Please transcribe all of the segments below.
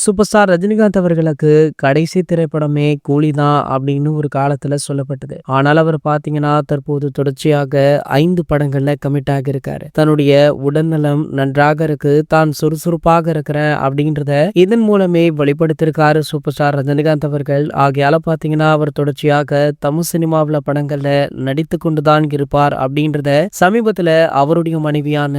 Super star Rajinikanth அவர்களுக்கு கடைசி திரைப்படமே கூலிதான் அப்படின்னு ஒரு காலத்துல சொல்லப்பட்டது. ஆனால் அவர் பாத்தீங்கன்னா தற்போது தொடர்ச்சியாக 5 படங்கள்ல கமிட் ஆகியிருக்காரு. தன்னுடைய உடல்நலம் நன்றாக இருக்கு, தான் சுறுசுறுப்பாக இருக்கிறேன் அப்படின்றத இதன் மூலமே வெளிப்படுத்தியிருக்காரு சூப்பர் ஸ்டார் ரஜினிகாந்த் அவர்கள். ஆகையால பாத்தீங்கன்னா அவர் தொடர்ச்சியாக தமிழ் சினிமாவுல படங்கள்ல நடித்து கொண்டுதான் இருப்பார் அப்படின்றத சமீபத்துல அவருடைய மனைவியான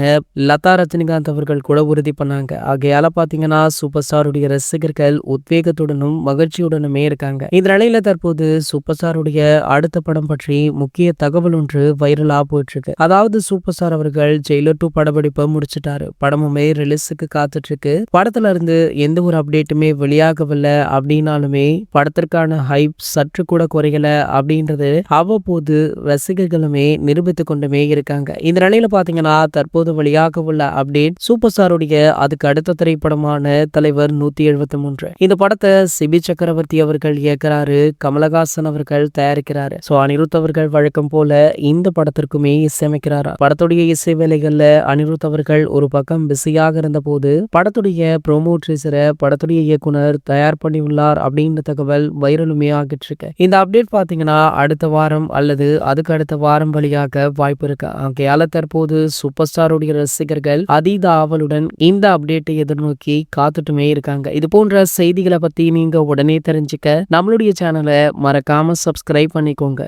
லதா ரஜினிகாந்த் அவர்கள் கூட உறுதி பண்ணாங்க. ஆகையால பாத்தீங்கன்னா சூப்பர் ஸ்டாருடைய ரசிகர்கள் உத்வேகத்துடனும் மகிழ்ச்சியுடனுமே இருக்காங்க. இந்த நிலையில தற்போது சூப்பர் ஸ்டாருடைய அடுத்த படம் பற்றி முக்கிய தகவல் ஒன்று வைரலா போயிட்டு இருக்கு. அதாவது சூப்பர் ஸ்டார் அவர்கள் ஜெயிலர் 2 படப்பிடிப்பை முடிச்சிட்டாரு. படமுமே ரிலீஸுக்கு காத்துட்டு இருக்கு. படத்துல இருந்து எந்த ஒரு அப்டேட்டுமே வெளியாகவில்லை அப்படின்னாலுமே படத்திற்கான ஹைப் சற்று கூட குறையல அப்படின்றது அவ்வப்போது ரசிகர்களுமே நிரூபித்துக் கொண்டுமே இருக்காங்க. இந்த நிலையில பாத்தீங்கன்னா தற்போது வெளியாக உள்ள அப்டேட் சூப்பர் ஸ்டாருடைய அதுக்கு அடுத்த திரைப்படமான தலைவர் 173. இந்த படத்தை சிபி சக்கரவர்த்தி அவர்கள் இயக்குறாரு, கமலஹாசன் அவர்கள் தயாரிக்கிறாரு. அனிருத் அவர்கள் வழக்கம் போல இந்த படத்திற்குமே இசையமைக்கிறாரா. படத்துடைய இசை வேலைகள்ல அனிருத் அவர்கள் ஒரு பக்கம் பிஸியாக இருந்த போது படத்துடைய ப்ரோமோ ட்ரீசரை படத்துடைய இயக்குனர் தயார் பண்ணியுள்ளார் அப்படின்ற தகவல் வைரலுமே ஆகிட்டு இருக்கு. இந்த அப்டேட் பாத்தீங்கன்னா அடுத்த வாரம் அல்லது அதுக்கு அடுத்த வாரம் வழியாக வாய்ப்பு இருக்கு. ஆகையால தற்போது சூப்பர் ஸ்டாருடைய ரசிகர்கள் அதீத ஆவலுடன் இந்த அப்டேட்டை எதிர்நோக்கி காத்துட்டுமே இருக்காங்க. இது போன்ற செய்திகளை பத்தி நீங்க உடனே தெரிஞ்சுக்க நம்மளுடைய சேனலை மறக்காம சப்ஸ்கிரைப் பண்ணிக்கோங்க.